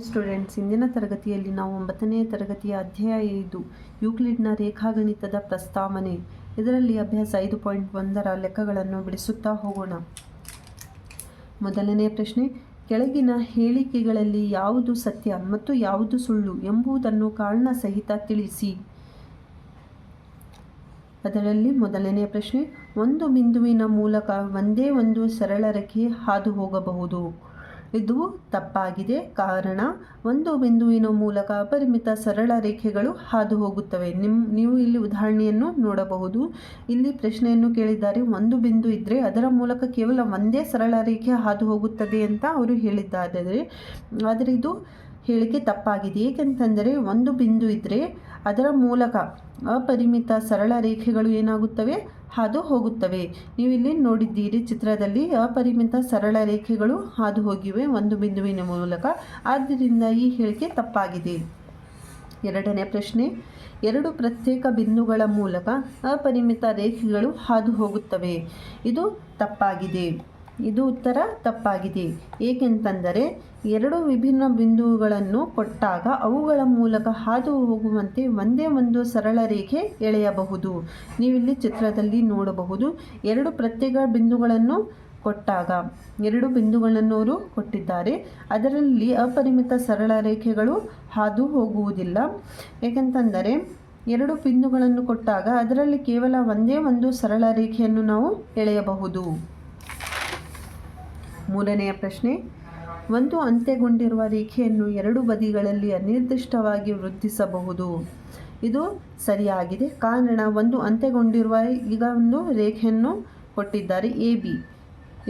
Students, ಇಂದಿನ ತರಗತಿಯಲ್ಲಿ ನಾವು 9ನೇ ತರಗತಿಯ ಅಧ್ಯಾಯ 5 ಯೂಕ್ಲಿಡ್ನ ರೇಖಾಗಣಿತದ ಪ್ರಸ್ತಾವನೆ ಇದರಲ್ಲಿ ಅಭ್ಯಾಸ 5.1ರ ಲೆಕ್ಕಗಳನ್ನು ಬಿಡಿಸುತ್ತಾ ಹೋಗೋಣ. ಮೊದಲನೇ ಪ್ರಶ್ನೆ, ಕೆಳಗಿನ ಹೇಳಿಕೆಗಳಲ್ಲಿ ಯಾವುದು ಸತ್ಯ ಮತ್ತು ಯಾವುದು ಸುಳ್ಳು ಎಂಬುದನ್ನು ಕಾರಣ ಸಹಿತ ತಿಳಿಸಿ. ಅದರಲ್ಲಿ ಮೊದಲನೇ ಪ್ರಶ್ನೆ, ಒಂದು ಬಿಂದುವಿನ ಮೂಲಕ ಒಂದೇ ಒಂದು ಸರಳ ರೇಖೆ ಹಾದು ಹೋಗಬಹುದು. ಇದು ತಪ್ಪಾಗಿದೆ. ಕಾರಣ, ಒಂದು ಬಿಂದುವಿನ ಮೂಲಕ ಅಪರಿಮಿತ ಸರಳ ರೇಖೆಗಳು ಹಾದು ಹೋಗುತ್ತವೆ. ನೀವು ಇಲ್ಲಿ ಉದಾಹರಣೆಯನ್ನು ನೋಡಬಹುದು. ಇಲ್ಲಿ ಪ್ರಶ್ನೆಯನ್ನು ಕೇಳಿದ್ದಾರೆ, ಒಂದು ಬಿಂದು ಇದ್ದರೆ ಅದರ ಮೂಲಕ ಕೇವಲ ಒಂದೇ ಸರಳ ರೇಖೆ ಹಾದು ಹೋಗುತ್ತದೆ ಅಂತ ಅವರು ಹೇಳಿದ್ದಾರೆ. ಆದರೆ ಇದು ಹೇಳಿಕೆ ತಪ್ಪಾಗಿದೆ. ಏಕೆಂತಂದರೆ ಒಂದು ಬಿಂದು ಇದ್ದರೆ ಅದರ ಮೂಲಕ ಅಪರಿಮಿತ ಸರಳ ರೇಖೆಗಳು ಏನಾಗುತ್ತವೆ, ಹಾದು ಹೋಗುತ್ತವೆ. ನೀವು ಇಲ್ಲಿ ನೋಡಿದ್ದೀರಿ ಚಿತ್ರದಲ್ಲಿ ಅಪರಿಮಿತ ಸರಳ ರೇಖೆಗಳು ಹಾದು ಹೋಗಿವೆ ಒಂದು ಬಿಂದುವಿನ ಮೂಲಕ. ಆದ್ದರಿಂದ ಈ ಹೇಳಿಕೆ ತಪ್ಪಾಗಿದೆ. ಎರಡನೇ ಪ್ರಶ್ನೆ, ಎರಡು ಪ್ರತ್ಯೇಕ ಬಿಂದುಗಳ ಮೂಲಕ ಅಪರಿಮಿತ ರೇಖೆಗಳು ಹಾದು ಹೋಗುತ್ತವೆ. ಇದು ತಪ್ಪಾಗಿದೆ. ಇದು ಉತ್ತರ ತಪ್ಪಾಗಿದೆ. ಏಕೆಂತಂದರೆ ಎರಡು ವಿಭಿನ್ನ ಬಿಂದುಗಳನ್ನು ಕೊಟ್ಟಾಗ ಅವುಗಳ ಮೂಲಕ ಹಾದು ಹೋಗುವಂತೆ ಒಂದೇ ಒಂದು ಸರಳ ರೇಖೆ ಎಳೆಯಬಹುದು. ನೀವಿಲ್ಲಿ ಚಿತ್ರದಲ್ಲಿ ನೋಡಬಹುದು. ಎರಡು ಪ್ರತ್ಯೇಕ ಬಿಂದುಗಳನ್ನು ಕೊಟ್ಟಾಗ ಎರಡು ಬಿಂದುಗಳನ್ನು ಅವರು ಕೊಟ್ಟಿದ್ದಾರೆ. ಅದರಲ್ಲಿ ಅಪರಿಮಿತ ಸರಳ ರೇಖೆಗಳು ಹಾದು ಹೋಗುವುದಿಲ್ಲ. ಏಕೆಂತಂದರೆ ಎರಡು ಬಿಂದುಗಳನ್ನು ಕೊಟ್ಟಾಗ ಅದರಲ್ಲಿ ಕೇವಲ ಒಂದೇ ಒಂದು ಸರಳ ರೇಖೆಯನ್ನು ನಾವು ಎಳೆಯಬಹುದು. ಮೂರನೆಯ ಪ್ರಶ್ನೆ, ಒಂದು ಅಂತ್ಯಗೊಂಡಿರುವ ರೇಖೆಯನ್ನು ಎರಡು ಬದಿಗಳಲ್ಲಿ ಅನಿರ್ದಿಷ್ಟವಾಗಿ ವೃದ್ಧಿಸಬಹುದು. ಇದು ಸರಿಯಾಗಿದೆ. ಕಾರಣ, ಒಂದು ಅಂತ್ಯಗೊಂಡಿರುವ ಈಗ ಒಂದು ರೇಖೆಯನ್ನು ಕೊಟ್ಟಿದ್ದಾರೆ AB.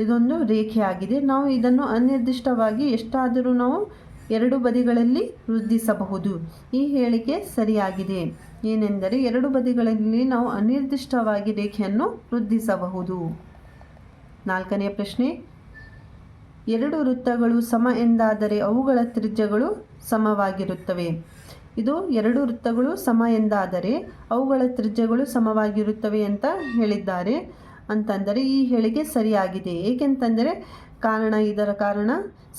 ಇದೊಂದು ರೇಖೆಯಾಗಿದೆ. ನಾವು ಇದನ್ನು ಅನಿರ್ದಿಷ್ಟವಾಗಿ ಎಷ್ಟಾದರೂ ನಾವು ಎರಡು ಬದಿಗಳಲ್ಲಿ ವೃದ್ಧಿಸಬಹುದು. ಈ ಹೇಳಿಕೆ ಸರಿಯಾಗಿದೆ. ಏನೆಂದರೆ ಎರಡು ಬದಿಗಳಲ್ಲಿ ನಾವು ಅನಿರ್ದಿಷ್ಟವಾಗಿ ರೇಖೆಯನ್ನು ವೃದ್ಧಿಸಬಹುದು. ನಾಲ್ಕನೇ ಪ್ರಶ್ನೆ, ಎರಡು ವೃತ್ತಗಳು ಸಮ ಎಂದಾದರೆ ಅವುಗಳ ತ್ರಿಜ್ಯಗಳು ಸಮವಾಗಿರುತ್ತವೆ. ಇದು ಎರಡು ವೃತ್ತಗಳು ಸಮ ಎಂದಾದರೆ ಅವುಗಳ ತ್ರಿಜ್ಯಗಳು ಸಮವಾಗಿರುತ್ತವೆ ಅಂತ ಹೇಳಿದ್ದಾರೆ. ಅಂತಂದರೆ ಈ ಹೇಳಿಕೆ ಸರಿಯಾಗಿದೆ. ಏಕೆಂತಂದರೆ ಇದರ ಕಾರಣ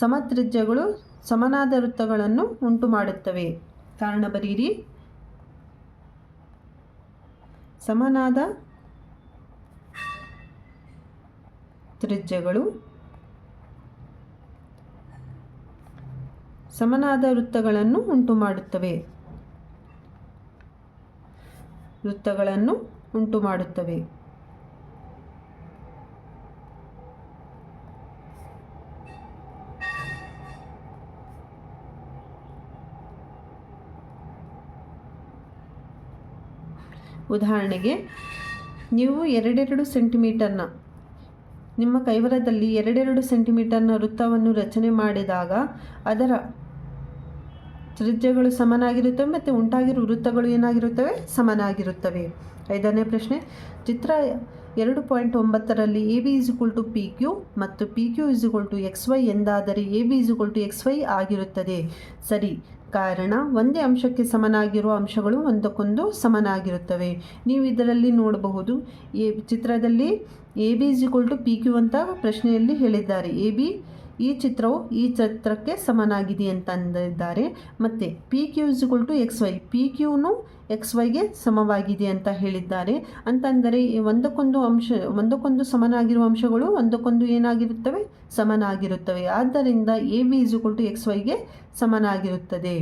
ಸಮತ್ರಿಜ್ಯಗಳು ಸಮನಾದ ವೃತ್ತಗಳನ್ನು ಉಂಟು ಮಾಡುತ್ತವೆ. ಕಾರಣ ಬರೀರಿ, ಸಮನಾದ ತ್ರಿಜ್ಯಗಳು ಸಮನಾದ ವೃತ್ತಗಳನ್ನು ಉಂಟು ಮಾಡುತ್ತವೆ. ಉದಾಹರಣೆಗೆ, ನೀವು 2 ಸೆಂಟಿಮೀಟರ್ನ ನಿಮ್ಮ ಕೈವರದಲ್ಲಿ 2 ಸೆಂಟಿಮೀಟರ್ನ ವೃತ್ತವನ್ನು ರಚನೆ ಮಾಡಿದಾಗ ಅದರ ತ್ರಿಜ್ಯಗಳು ಸಮನಾಗಿರುತ್ತವೆ ಮತ್ತು ಉಂಟಾಗಿರುವ ವೃತ್ತಗಳು ಏನಾಗಿರುತ್ತವೆ, ಸಮನಾಗಿರುತ್ತವೆ. ಐದನೇ ಪ್ರಶ್ನೆ, ಚಿತ್ರ 2.9ರಲ್ಲಿ AB = PQ ಮತ್ತು PQ = XY ಎಂದಾದರೆ AB = XY ಆಗಿರುತ್ತದೆ. ಸರಿ. ಕಾರಣ, ಒಂದೇ ಅಂಶಕ್ಕೆ ಸಮನಾಗಿರುವ ಅಂಶಗಳು ಒಂದಕ್ಕೊಂದು ಸಮನಾಗಿರುತ್ತವೆ. ನೀವು ಇದರಲ್ಲಿ ನೋಡಬಹುದು. ಚಿತ್ರದಲ್ಲಿ AB = PQ ಅಂತ ಪ್ರಶ್ನೆಯಲ್ಲಿ ಹೇಳಿದ್ದಾರೆ. AB ಈ ಚಿತ್ರವು ಈ ಚಿತ್ರಕ್ಕೆ ಸಮನಾಗಿದೆ ಅಂತ ಅಂದಿದ್ದಾರೆ. ಮತ್ತು PQ = XY, PQನು XYಗೆ ಸಮವಾಗಿದೆ ಅಂತ ಹೇಳಿದ್ದಾರೆ. ಅಂತಂದರೆ ಒಂದಕ್ಕೊಂದು ಸಮನಾಗಿರುವ ಅಂಶಗಳು ಒಂದಕ್ಕೊಂದು ಏನಾಗಿರುತ್ತವೆ, ಸಮನಾಗಿರುತ್ತವೆ. ಆದ್ದರಿಂದ AB = XYಗೆ ಸಮನಾಗಿರುತ್ತದೆ.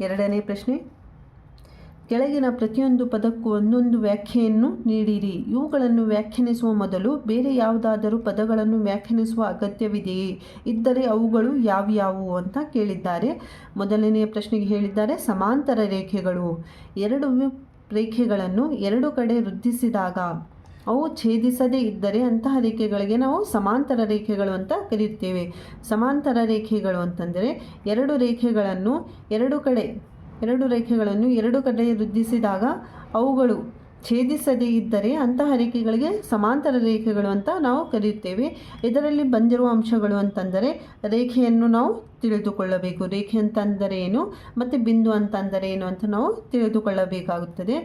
ಎರಡನೇ ಪ್ರಶ್ನೆ, ಕೆಳಗಿನ ಪ್ರತಿಯೊಂದು ಪದಕ್ಕೂ ಒಂದೊಂದು ವ್ಯಾಖ್ಯೆಯನ್ನು ನೀಡಿರಿ. ಇವುಗಳನ್ನು ವ್ಯಾಖ್ಯಾನಿಸುವ ಮೊದಲು ಬೇರೆ ಯಾವುದಾದರೂ ಪದಗಳನ್ನು ವ್ಯಾಖ್ಯಾನಿಸುವ ಅಗತ್ಯವಿದೆಯೇ? ಇದ್ದರೆ ಅವುಗಳು ಯಾವ್ಯಾವು ಅಂತ ಕೇಳಿದ್ದಾರೆ. ಮೊದಲನೆಯ ಪ್ರಶ್ನೆಗೆ ಹೇಳಿದ್ದಾರೆ, ಸಮಾಂತರ ರೇಖೆಗಳು. ಎರಡು ರೇಖೆಗಳನ್ನು ಎರಡು ಕಡೆ ವೃದ್ಧಿಸಿದಾಗ ಅವು ಛೇದಿಸದೇ ಇದ್ದರೆ ಅಂತಹ ರೇಖೆಗಳಿಗೆ ನಾವು ಸಮಾಂತರ ರೇಖೆಗಳು ಅಂತ ಕರೆಯುತ್ತೇವೆ. ಸಮಾಂತರ ರೇಖೆಗಳು ಅಂತಂದರೆ ಎರಡು ರೇಖೆಗಳನ್ನು ಎರಡು ಕಡೆ ವೃದ್ಧಿಸಿದಾಗ ಅವುಗಳು ಛೇದಿಸದೇ ಇದ್ದರೆ ಅಂತಹ ರೇಖೆಗಳಿಗೆ ಸಮಾಂತರ ರೇಖೆಗಳು ಅಂತ ನಾವು ಕರೆಯುತ್ತೇವೆ. ಇದರಲ್ಲಿ ಬಂದಿರುವ ಅಂಶಗಳು ಅಂತಂದರೆ ರೇಖೆಯನ್ನು ನಾವು ತಿಳಿದುಕೊಳ್ಳಬೇಕು. ರೇಖೆ ಅಂತಂದರೆ ಏನು ಮತ್ತು ಬಿಂದು ಅಂತಂದರೆ ಏನು ಅಂತ ನಾವು ತಿಳಿದುಕೊಳ್ಳಬೇಕಾಗುತ್ತದೆ.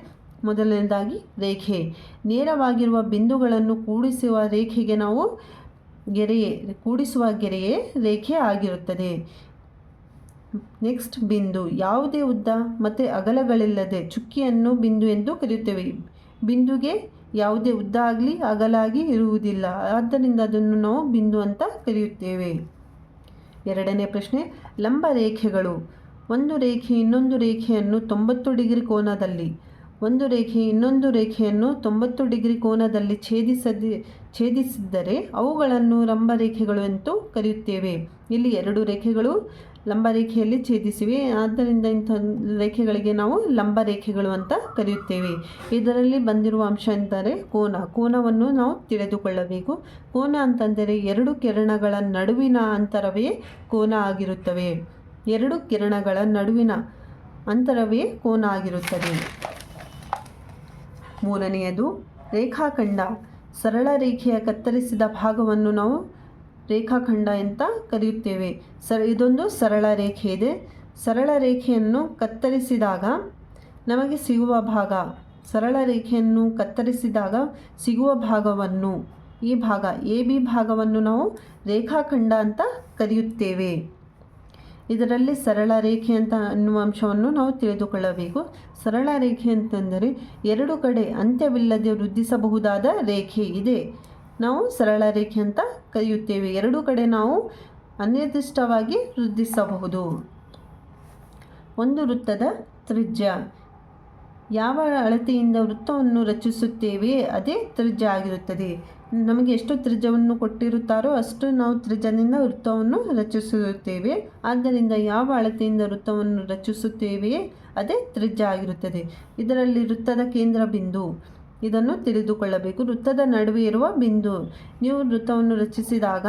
ಮೊದಲನೇದಾಗಿ ರೇಖೆ. ನೇರವಾಗಿರುವ ಬಿಂದುಗಳನ್ನು ಕೂಡಿಸುವ ರೇಖೆಗೆ ನಾವು ಗೆರೆಯೇ, ಕೂಡಿಸುವ ಗೆರೆಯೇ ರೇಖೆ ಆಗಿರುತ್ತದೆ. ನೆಕ್ಸ್ಟ್ ಬಿಂದು. ಯಾವುದೇ ಉದ್ದ ಮತ್ತು ಅಗಲಗಳಿಲ್ಲದೆ ಚುಕ್ಕಿಯನ್ನು ಬಿಂದು ಎಂದು ಕರೆಯುತ್ತೇವೆ. ಬಿಂದುಗೆ ಯಾವುದೇ ಉದ್ದ ಆಗಲಿ ಅಗಲಾಗಿ ಇರುವುದಿಲ್ಲ, ಆದ್ದರಿಂದ ಅದನ್ನು ನಾವು ಬಿಂದು ಅಂತ ಕರೆಯುತ್ತೇವೆ. ಎರಡನೇ ಪ್ರಶ್ನೆ, ಲಂಬ ರೇಖೆಗಳು. ಒಂದು ರೇಖೆ ಇನ್ನೊಂದು ರೇಖೆಯನ್ನು 90 ಡಿಗ್ರಿ ಕೋನದಲ್ಲಿ, ಒಂದು ರೇಖೆ ಇನ್ನೊಂದು ರೇಖೆಯನ್ನು 90 ಡಿಗ್ರಿ ಕೋನದಲ್ಲಿ ಛೇದಿಸಿದ್ದರೆ ಅವುಗಳನ್ನು ಲಂಬ ರೇಖೆಗಳು ಎಂದು ಕರೆಯುತ್ತೇವೆ. ಇಲ್ಲಿ ಎರಡು ರೇಖೆಗಳು ಲಂಬ ರೇಖೆಯಲ್ಲಿ ಛೇದಿಸಿವೆ, ಆದ್ದರಿಂದ ಇಂಥ ರೇಖೆಗಳಿಗೆ ನಾವು ಲಂಬ ರೇಖೆಗಳು ಅಂತ ಕರೆಯುತ್ತೇವೆ. ಇದರಲ್ಲಿ ಬಂದಿರುವ ಅಂಶ ಎಂದರೆ ಕೋನ. ಕೋನವನ್ನು ನಾವು ತಿಳಿದುಕೊಳ್ಳಬೇಕು. ಕೋನ ಅಂತಂದರೆ ಎರಡು ಕಿರಣಗಳ ನಡುವಿನ ಅಂತರವೇ ಕೋನ ಆಗಿರುತ್ತವೆ. ಎರಡು ಕಿರಣಗಳ ನಡುವಿನ ಅಂತರವೇ ಕೋನ ಆಗಿರುತ್ತದೆ. ಮೂರನೆಯದು ರೇಖಾಖಂಡ. ಸರಳ ರೇಖೆಯ ಕತ್ತರಿಸಿದ ಭಾಗವನ್ನು ನಾವು ರೇಖಾಖಂಡ ಅಂತ ಕರೆಯುತ್ತೇವೆ. ಇದೊಂದು ಸರಳ ರೇಖೆ ಇದೆ. ಸರಳ ರೇಖೆಯನ್ನು ಕತ್ತರಿಸಿದಾಗ ನಮಗೆ ಸಿಗುವ ಭಾಗ, ಸರಳ ರೇಖೆಯನ್ನು ಕತ್ತರಿಸಿದಾಗ ಸಿಗುವ ಭಾಗವನ್ನು, ಈ ಭಾಗ AB ಭಾಗವನ್ನು ನಾವು ರೇಖಾಖಂಡ ಅಂತ ಕರೆಯುತ್ತೇವೆ. ಇದರಲ್ಲಿ ಸರಳ ರೇಖೆ ಅಂತ ಅನ್ನುವ ಅಂಶವನ್ನು ನಾವು ತಿಳಿದುಕೊಳ್ಳಬೇಕು. ಸರಳ ರೇಖೆ ಅಂತಂದರೆ ಎರಡು ಕಡೆ ಅಂತ್ಯವಿಲ್ಲದೆ ವೃದ್ಧಿಸಬಹುದಾದ ರೇಖೆ ಇದೆ, ನಾವು ಸರಳ ರೇಖೆ ಅಂತ ಕರೆಯುತ್ತೇವೆ. ಎರಡು ಕಡೆ ನಾವು ಅನಿರ್ದಿಷ್ಟವಾಗಿ ವೃದ್ಧಿಸಬಹುದು. ಒಂದು ವೃತ್ತದ ತ್ರಿಜ್ಯ. ಯಾವ ಅಳತೆಯಿಂದ ವೃತ್ತವನ್ನು ರಚಿಸುತ್ತೇವೆ ಅದೇ ತ್ರಿಜ್ಯ ಆಗಿರುತ್ತದೆ. ನಮಗೆ ಎಷ್ಟು ತ್ರಿಜ್ಯವನ್ನು ಕೊಟ್ಟಿರುತ್ತಾರೋ ಅಷ್ಟು ನಾವು ತ್ರಿಜ್ಯದಿಂದ ವೃತ್ತವನ್ನು ರಚಿಸುತ್ತೇವೆ. ಆದ್ದರಿಂದ ಯಾವ ಅಳತೆಯಿಂದ ವೃತ್ತವನ್ನು ರಚಿಸುತ್ತೇವೆಯೇ ಅದೇ ತ್ರಿಜ್ಯ ಆಗಿರುತ್ತದೆ. ಇದರಲ್ಲಿ ವೃತ್ತದ ಕೇಂದ್ರ ಬಿಂದು, ಇದನ್ನು ತಿಳಿದುಕೊಳ್ಳಬೇಕು. ವೃತ್ತದ ನಡುವೆ ಇರುವ ಬಿಂದು. ನೀವು ವೃತ್ತವನ್ನು ರಚಿಸಿದಾಗ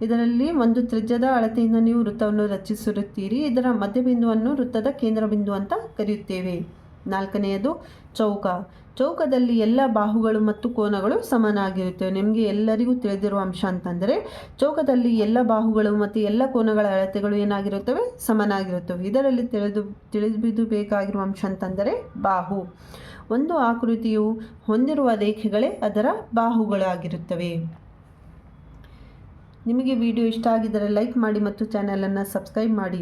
ಇದರಲ್ಲಿ ಒಂದು ತ್ರಿಜ್ಯದ ಅಳತೆಯಿಂದ ನೀವು ವೃತ್ತವನ್ನು ರಚಿಸಿರುತ್ತೀರಿ. ಇದರ ಮಧ್ಯಬಿಂದುವನ್ನು ವೃತ್ತದ ಕೇಂದ್ರ ಬಿಂದು ಅಂತ ಕರೆಯುತ್ತೇವೆ. ನಾಲ್ಕನೆಯದು ಚೌಕ. ಚೌಕದಲ್ಲಿ ಎಲ್ಲ ಬಾಹುಗಳು ಮತ್ತು ಕೋನಗಳು ಸಮನಾಗಿರುತ್ತವೆ. ನಿಮಗೆ ಎಲ್ಲರಿಗೂ ತಿಳಿದಿರುವ ಅಂಶ ಅಂತಂದರೆ ಚೌಕದಲ್ಲಿ ಎಲ್ಲ ಬಾಹುಗಳು ಮತ್ತು ಎಲ್ಲ ಕೋನಗಳ ಅಳತೆಗಳು ಏನಾಗಿರುತ್ತವೆ, ಸಮನಾಗಿರುತ್ತವೆ. ಇದರಲ್ಲಿ ತಿಳಿದುಬೇಕಾಗಿರುವ ಅಂಶ ಅಂತಂದರೆ ಬಾಹು. ಒಂದು ಆಕೃತಿಯು ಹೊಂದಿರುವ ರೇಖೆಗಳೇ ಅದರ ಬಾಹುಗಳಾಗಿರುತ್ತವೆ. ನಿಮಗೆ ವಿಡಿಯೋ ಇಷ್ಟ ಆಗಿದ್ದರೆ ಲೈಕ್ ಮಾಡಿ ಮತ್ತು ಚಾನಲನ್ನು ಸಬ್ಸ್ಕ್ರೈಬ್ ಮಾಡಿ.